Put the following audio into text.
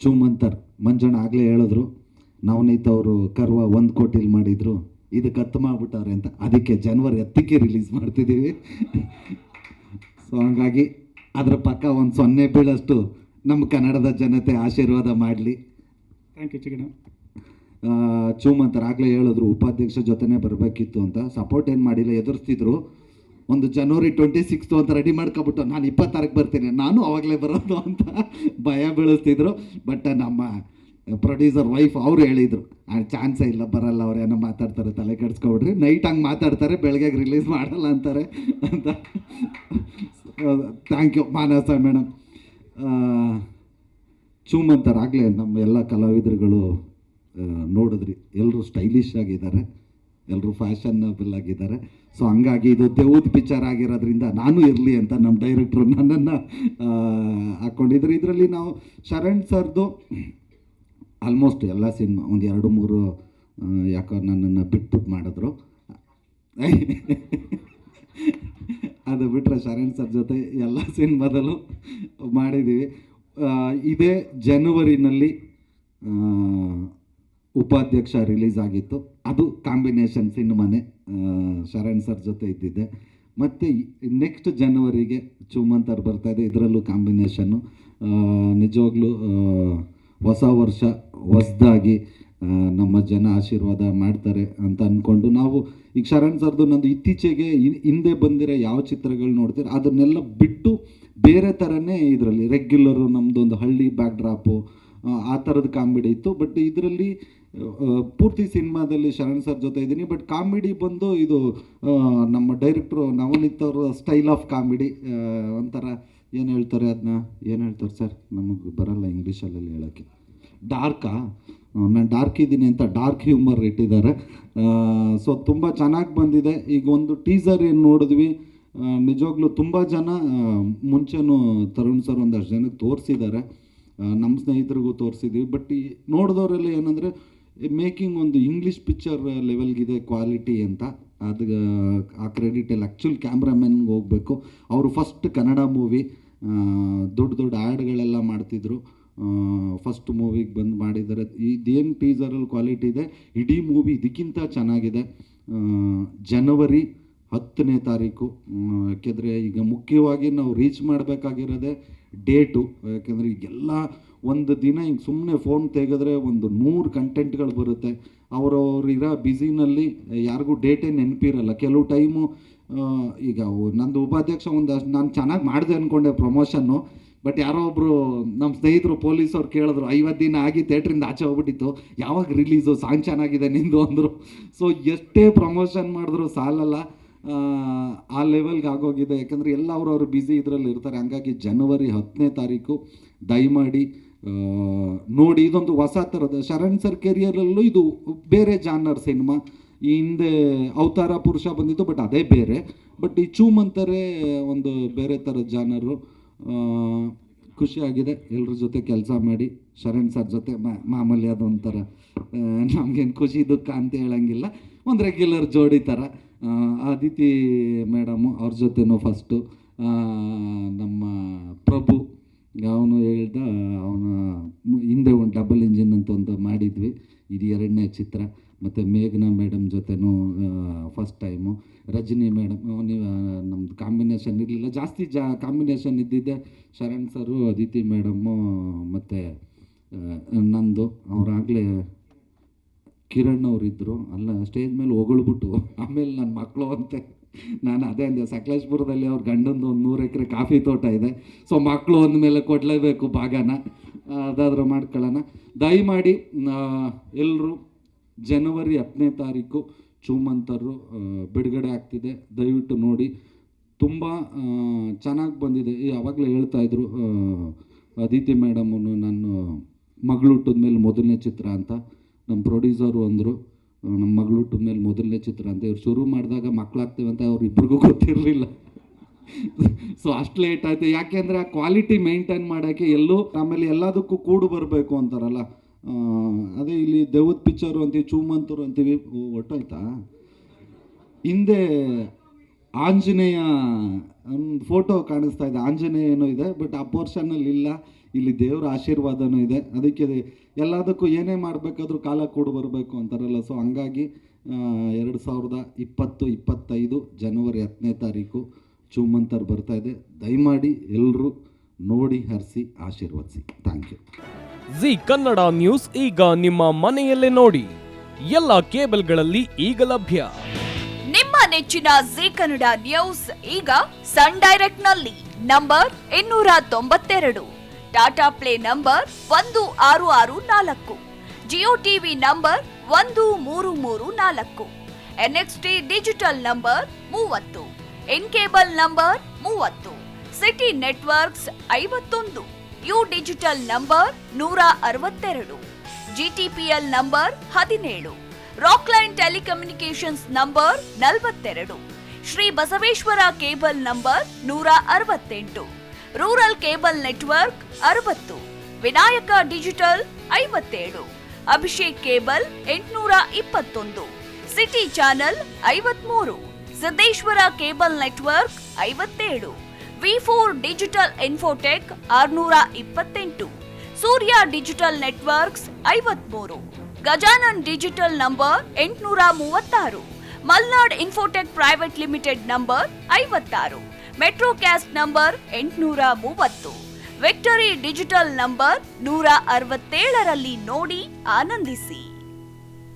ಚೂಮಂತರ್ ಮಂಜಣ್ಣ ಆಗಲೇ ಹೇಳಿದ್ರು, ನವನೀತ್ ಅವರು ಕರ್ವ 1 ಕೋಟಿಲಿ ಮಾಡಿದರು, ಇದಕ್ಕೆ 10 ಮಾಡಿಬಿಟ್ಟಾರೆ ಅಂತ. ಅದಕ್ಕೆ ಜನವರಿ 10ಕ್ಕೆ ರಿಲೀಸ್ ಮಾಡ್ತಿದ್ದೀವಿ. ಸೊ ಹಂಗಾಗಿ ಅದರ ಪಕ್ಕ ಒಂದು 0 ಬೀಳಷ್ಟು ನಮ್ಮ ಕನ್ನಡದ ಜನತೆ ಆಶೀರ್ವಾದ ಮಾಡಲಿ. Thank you ಚಿಕಣ. ಚೂಮಂತರ್ ಆಗಲೇ ಹೇಳಿದ್ರು ಉಪಾಧ್ಯಕ್ಷ ಜೊತೆನೇ ಬರಬೇಕಿತ್ತು ಅಂತ. ಸಪೋರ್ಟ್ ಏನು ಮಾಡಿಲ್ಲ, ಎದುರಿಸ್ತಿದ್ರು. ಒಂದು ಜನವರಿ 26 ಅಂತ ರೆಡಿ ಮಾಡ್ಕೊಬಿಟ್ಟು ನಾನು 26ಕ್ಕೆ ಬರ್ತೀನಿ, ನಾನು ಅವಾಗಲೇ ಬರೋದು ಅಂತ ಭಯ ಬೀಳಿಸ್ತಿದ್ರು. ಬಟ್ ನಮ್ಮ ಪ್ರೊಡ್ಯೂಸರ್ ವೈಫ್ ಅವರು ಹೇಳಿದರು, ಚಾನ್ಸೇ ಇಲ್ಲ, ಬರಲ್ಲ, ಅವ್ರು ಏನೋ ಮಾತಾಡ್ತಾರೆ, ತಲೆ ಕೆಡ್ಸ್ಕೊಬಿಡ್ರಿ, ನೈಟ್ ಹಂಗೆ ಮಾತಾಡ್ತಾರೆ, ಬೆಳಗ್ಗೆ ರಿಲೀಸ್ ಮಾಡಲ್ಲ ಅಂತಾರೆ ಅಂತ. Thank you Manasa madam. ಚೂಮಂತರ್ ಆಗಲೇ ನಮ್ಮ ಎಲ್ಲ ಕಲಾವಿದರುಗಳು ನೋಡಿದ್ರಿ, ಎಲ್ಲರೂ ಸ್ಟೈಲಿಶ್ ಆಗಿದ್ದಾರೆ, ಎಲ್ಲರೂ ಫ್ಯಾಷನಬಲ್ ಆಗಿದ್ದಾರೆ. ಸೊ ಹಂಗಾಗಿ ಇದು ದೇವ್ದ ಪಿಕ್ಚರ್ ಆಗಿರೋದ್ರಿಂದ ನಾನು ಇರಲಿ ಅಂತ ನಮ್ಮ ಡೈರೆಕ್ಟ್ರು ನನ್ನನ್ನು ಹಾಕ್ಕೊಂಡಿದ್ರು. ಇದರಲ್ಲಿ ನಾವು ಶರಣ್ ಸರ್ದು ಆಲ್ಮೋಸ್ಟ್ ಎಲ್ಲ ಸಿನಿಮಾ ಒಂದು 2-3 ಯಾಕೋ ನನ್ನನ್ನು ಬಿಟ್ಬಿಟ್ಟು ಮಾಡಿದ್ರು. ಅದು ಬಿಟ್ಟರೆ ಶರಣ್ ಸರ್ ಜೊತೆ ಎಲ್ಲ ಸಿನಿಮಾದಲ್ಲೂ ಮಾಡಿದ್ದೀವಿ. ಇದೇ ಜನವರಿನಲ್ಲಿ ಉಪಾಧ್ಯಕ್ಷ ರಿಲೀಸ್ ಆಗಿತ್ತು, ಅದು ಕಾಂಬಿನೇಷನ್ ಸಿನಿಮಾನೇ, ಶರಣ್ ಸರ್ ಜೊತೆ ಇದ್ದಿದ್ದೆ. ಮತ್ತು ನೆಕ್ಸ್ಟ್ ಜನವರಿಗೆ ಚೂಮಂತರ್ ಬರ್ತಾಯಿದೆ, ಇದರಲ್ಲೂ ಕಾಂಬಿನೇಷನ್ನು. ನಿಜವಾಗ್ಲೂ ಹೊಸ ವರ್ಷ ಹೊಸದಾಗಿ ನಮ್ಮ ಜನ ಆಶೀರ್ವಾದ ಮಾಡ್ತಾರೆ ಅಂತ ಅಂದ್ಕೊಂಡು ನಾವು ಈಗ ಶರಣ್ ಸರ್ದು ನಂದು ಇತ್ತೀಚೆಗೆ ಹಿಂದೆ ಬಂದಿರೋ ಯಾವ ಚಿತ್ರಗಳು ನೋಡ್ತೀರ ಅದನ್ನೆಲ್ಲ ಬಿಟ್ಟು ಬೇರೆ ಥರನೇ ಇದರಲ್ಲಿ ರೆಗ್ಯುಲರು ನಮ್ಮದೊಂದು ಹಳ್ಳಿ ಬ್ಯಾಕ್ ಡ್ರಾಪು ಆ ಥರದ ಕಾಮಿಡಿ ಇತ್ತು. ಬಟ್ ಇದರಲ್ಲಿ ಪೂರ್ತಿ ಸಿನಿಮಾದಲ್ಲಿ ಶರಣ್ ಸರ್ ಜೊತೆ ಇದ್ದೀನಿ. ಬಟ್ ಕಾಮಿಡಿ ಬಂದು ಇದು ನಮ್ಮ ಡೈರೆಕ್ಟ್ರು ನವನೀತ್ ಅವರ ಸ್ಟೈಲ್ ಆಫ್ ಕಾಮಿಡಿ, ಒಂಥರ ಏನು ಹೇಳ್ತಾರೆ, ಅದನ್ನ ಏನು ಹೇಳ್ತಾರೆ ಸರ್, ನಮಗೆ ಬರಲ್ಲ ಇಂಗ್ಲೀಷಲ್ಲಿ ಹೇಳೋಕ್ಕೆ. ಡಾರ್ಕಾ, ನಾನು ಡಾರ್ಕ್ ಇದ್ದೀನಿ ಅಂತ ಡಾರ್ಕ್ ಹ್ಯೂಮರ್ ಇಟ್ಟಿದ್ದಾರೆ. ಸೊ ತುಂಬ ಚೆನ್ನಾಗಿ ಬಂದಿದೆ. ಈಗ ಒಂದು ಟೀಸರ್ ಏನು ನೋಡಿದ್ವಿ, ನಿಜವಾಗ್ಲೂ ತುಂಬ ಜನ ಮುಂಚೆನೂ ತರುಣ್ ಸರ್ ಒಂದಷ್ಟು ಜನಕ್ಕೆ ತೋರಿಸಿದ್ದಾರೆ, ನಮ್ಮ ಸ್ನೇಹಿತರಿಗೂ ತೋರಿಸಿದ್ದೀವಿ. ಬಟ್ ಈ ನೋಡಿದವರೆಲ್ಲ ಏನಂದರೆ ಮೇಕಿಂಗ್ ಒಂದು ಇಂಗ್ಲೀಷ್ ಪಿಕ್ಚರ್ ಲೆವೆಲ್ಗಿದೆ ಕ್ವಾಲಿಟಿ ಅಂತ. ಅದು ಆ ಕ್ರೆಡಿಟಲ್ಲಿ ಆ್ಯಕ್ಚುಲಿ ಕ್ಯಾಮ್ರಾಮನ್ಗೆ ಹೋಗಬೇಕು. ಅವರು ಫಸ್ಟ್ ಕನ್ನಡ ಮೂವಿ, ದೊಡ್ಡ ದೊಡ್ಡ ಆ್ಯಡ್ಗಳೆಲ್ಲ ಮಾಡ್ತಿದ್ರು, ಫಸ್ಟ್ ಮೂವಿಗೆ ಬಂದು ಮಾಡಿದ್ದಾರೆ. ಇದೇನು ಟೀಸರಲ್ಲಿ ಕ್ವಾಲಿಟಿ ಇದೆ, ಇಡೀ ಮೂವಿ ಇದಕ್ಕಿಂತ ಚೆನ್ನಾಗಿದೆ. ಜನವರಿ 10ನೇ ತಾರೀಕು, ಯಾಕೆಂದರೆ ಈಗ ಮುಖ್ಯವಾಗಿ ನಾವು ರೀಚ್ ಮಾಡಬೇಕಾಗಿರೋದೇ ಡೇಟು. ಯಾಕೆಂದರೆ ಈಗೆಲ್ಲ ಒಂದು ದಿನ ಹಿಂಗೆ ಸುಮ್ಮನೆ ಫೋನ್ ತೆಗೆದ್ರೆ ಒಂದು 100 ಕಂಟೆಂಟ್ಗಳು ಬರುತ್ತೆ. ಅವರವ್ರಿರೋ ಬ್ಯುಸಿನಲ್ಲಿ ಯಾರಿಗೂ ಡೇಟೇ ನೆನಪಿರಲ್ಲ. ಕೆಲವು ಟೈಮು ಈಗ ನಂದು ಉಪಾಧ್ಯಕ್ಷ ಒಂದಷ್ಟು ನಾನು ಚೆನ್ನಾಗಿ ಮಾಡಿದೆ ಅಂದ್ಕೊಂಡೆ ಪ್ರಮೋಷನ್ನು, ಬಟ್ ಯಾರೋ ಒಬ್ಬರು ನಮ್ಮ ಸ್ನೇಹಿತರು ಪೊಲೀಸವ್ರು ಕೇಳಿದ್ರು, 50 ದಿನ ಆಗಿ ಥಿಯೇಟ್ರಿಂದ ಆಚೆ ಹೋಗ್ಬಿಟ್ಟಿತ್ತು, ಯಾವಾಗ ರಿಲೀಸು, ಸಾಂಗ್ ಚೆನ್ನಾಗಿದೆ ನಿಂದು ಅಂದರು. ಸೊ ಎಷ್ಟೇ ಪ್ರಮೋಷನ್ ಮಾಡಿದ್ರು ಸಾಲಲ್ಲ, ಆ ಲೆವೆಲ್ಗೆ ಆಗೋಗಿದೆ. ಯಾಕಂದರೆ ಎಲ್ಲ ಅವ್ರವ್ರು ಬ್ಯುಸಿ ಇದರಲ್ಲಿ ಇರ್ತಾರೆ. ಹಂಗಾಗಿ ಜನವರಿ 10ನೇ ತಾರೀಕು ದಯಮಾಡಿ ನೋಡಿ. ಇದೊಂದು ಹೊಸ ಥರದ ಶರಣ್ ಸರ್ ಕೆರಿಯರಲ್ಲೂ ಇದು ಬೇರೆ ಜಾನರ್ ಸಿನಿಮಾ. ಈ ಹಿಂದೆ ಅವತಾರ ಪುರುಷ ಬಂದಿತ್ತು, ಬಟ್ ಅದೇ ಬೇರೆ. ಬಟ್ ಈ ಚೂಮಂತರೇ ಒಂದು ಬೇರೆ ಥರದ ಜಾನರು. ಖುಷಿಯಾಗಿದೆ ಎಲ್ಲರ ಜೊತೆ ಕೆಲಸ ಮಾಡಿ. ಶರಣ್ ಸರ್ ಜೊತೆ ಮಾಮೂಲಿ ಅದೊಂಥರ ನಮಗೇನು ಖುಷಿ ದುಃಖ ಅಂತ ಹೇಳೋಂಗಿಲ್ಲ, ಒಂದು ರೆಗ್ಯುಲರ್ ಜೋಡಿ ಥರ. ಅದಿತಿ ಮೇಡಮು ಅವ್ರ ಜೊತೆನೂ ಫಸ್ಟು ನಮ್ಮ ಪ್ರಭು ಅವನು ಹೇಳ್ದ, ಅವನ ಹಿಂದೆ ಒಂದು ಡಬಲ್ ಇಂಜಿನ್ ಅಂತ ಒಂದು ಮಾಡಿದ್ವಿ, ಇದು 2ನೇ ಚಿತ್ರ. ಮತ್ತು ಮೇಘನಾ ಮೇಡಮ್ ಜೊತೆನೂ ಫಸ್ಟ್ ಟೈಮು. ರಜನಿ ಮೇಡಮ್ ನೀವು ನಮ್ಮದು ಕಾಂಬಿನೇಷನ್ ಇರಲಿಲ್ಲ, ಜಾಸ್ತಿ ಕಾಂಬಿನೇಷನ್ ಇದ್ದಿದ್ದೆ ಶರಣ್ ಸರು, ಅದಿತಿ ಮೇಡಮ್ಮು ಮತ್ತು ನಂದು. ಅವರಾಗಲೇ ಕಿರಣ್ ಅವರಿದ್ದರು, ಅಲ್ಲ ಸ್ಟೇಜ್ ಮೇಲೆ ಹೊಗಳ್ಬಿಟ್ಟು ಆಮೇಲೆ ನನ್ನ ಮಕ್ಕಳು ಅಂತೆ. ನಾನು ಅದೇ ಅಂದೆ, ಸಕಲೇಶ್ಪುರದಲ್ಲಿ ಅವ್ರ ಗಂಡಂದು ಒಂದು 100 ಎಕರೆ ಕಾಫಿ ತೋಟ ಇದೆ. ಸೊ ಮಕ್ಕಳು ಅಂದಮೇಲೆ ಕೊಡಲೇಬೇಕು ಭಾಗನ, ಅದಾದರೂ ಮಾಡ್ಕೊಳ್ಳೋಣ. ದಯಮಾಡಿ ಎಲ್ಲರೂ ಜನವರಿ 10ನೇ ತಾರೀಕು ಚೂಮಂತರು ಬಿಡುಗಡೆ ಆಗ್ತಿದೆ, ದಯವಿಟ್ಟು ನೋಡಿ. ತುಂಬ ಚೆನ್ನಾಗಿ ಬಂದಿದೆ. ಆವಾಗಲೇ ಹೇಳ್ತಾಯಿದ್ರು ಅದಿತಿ ಮೇಡಮನ್ನು, ನಾನು ಮಗಳು ಹುಟ್ಟಿದ ಮೇಲೆ ಮೊದಲನೇ ಚಿತ್ರ ಅಂತ ನಮ್ಮ ಪ್ರೊಡ್ಯೂಸರು ಅಂದರು. ನಮ್ಮ ಮಗಳು ಹುಟ್ಟಿದ ಮೇಲೆ ಮೊದಲನೇ ಚಿತ್ರ ಅಂತ. ಇವ್ರು ಶುರು ಮಾಡಿದಾಗ ಮಕ್ಕಳಾಗ್ತೇವೆ ಅಂತ ಅವ್ರಿಬ್ರಿಗೂ ಗೊತ್ತಿರಲಿಲ್ಲ. ಸೊ ಅಷ್ಟು ಲೇಟ್ ಆಯಿತು. ಯಾಕೆಂದರೆ ಆ ಕ್ವಾಲಿಟಿ ಮೇಂಟೈನ್ ಮಾಡೋಕ್ಕೆ ಎಲ್ಲೂ, ಆಮೇಲೆ ಎಲ್ಲದಕ್ಕೂ ಕೂಡು ಬರಬೇಕು ಅಂತಾರಲ್ಲ, ಅದೇ ಇಲ್ಲಿ ದೇವದ ಪಿಕ್ಚರು ಅಂತೀವಿ, ಚೂಮಂತರು ಅಂತೀವಿ. ಒಟ್ಟಾಯ್ತಾ ಹಿಂದೆ ಆಂಜನೇಯ ಫೋಟೋ ಕಾಣಿಸ್ತಾ ಇದೆ, ಆಂಜನೇಯ ಏನೋ ಇದೆ, ಬಟ್ ಆ ಪೋರ್ಷನಲ್ಲಿ ಇಲ್ಲ. ಇಲ್ಲಿ ದೇವರ ಆಶೀರ್ವಾದನೂ ಇದೆ. ಅದಕ್ಕೆ ಎಲ್ಲದಕ್ಕೂ ಏನೇ ಮಾಡಬೇಕಾದ್ರೂ ಕಾಲ ಕೂಡಿ ಬರಬೇಕು ಅಂತಾರಲ್ಲ. ಸೊ ಹಂಗಾಗಿ 2025 ಜನವರಿ 10ನೇ ತಾರೀಕು ಚೂಮಂತರ್ ಬರ್ತಾ ಇದೆ. ದಯಮಾಡಿ ಎಲ್ಲರೂ ನೋಡಿ ಹರಿಸಿ ಆಶೀರ್ವದಿಸಿ. Thank you. Zee Kannada news ಈಗ ನಿಮ್ಮ ಮನೆಯಲ್ಲೇ ನೋಡಿ. ಎಲ್ಲ ಕೇಬಲ್ಗಳಲ್ಲಿ ಈಗ ಲಭ್ಯ. ನಿಮ್ಮ ನೆಚ್ಚಿನ ಜಿ ಕನ್ನಡ ನ್ಯೂಸ್ ಈಗ ಸನ್ ಡೈರೆಕ್ಟ್ ನಲ್ಲಿ number 292, Tata play number 1664, Jio TV number 1334, NXT digital number 30, in cable number 30, city networks 51, U digital number 162, GTPL number 17, Rockline telecommunications number 42, Shri Basaveshwara cable number 168, rural cable network 60, Vinayaka digital 57, Abhishek cable 821, city channel 53, Siddeshwara cable network 57, V4 digital Infotech 628, Surya digital networks 53, Gajanan digital number 836, Malnad infotech private limited number 56, metrocast number 830, victory digital number 167ರಲ್ಲಿ ನೋಡಿ ಆನಂದಿಸಿ.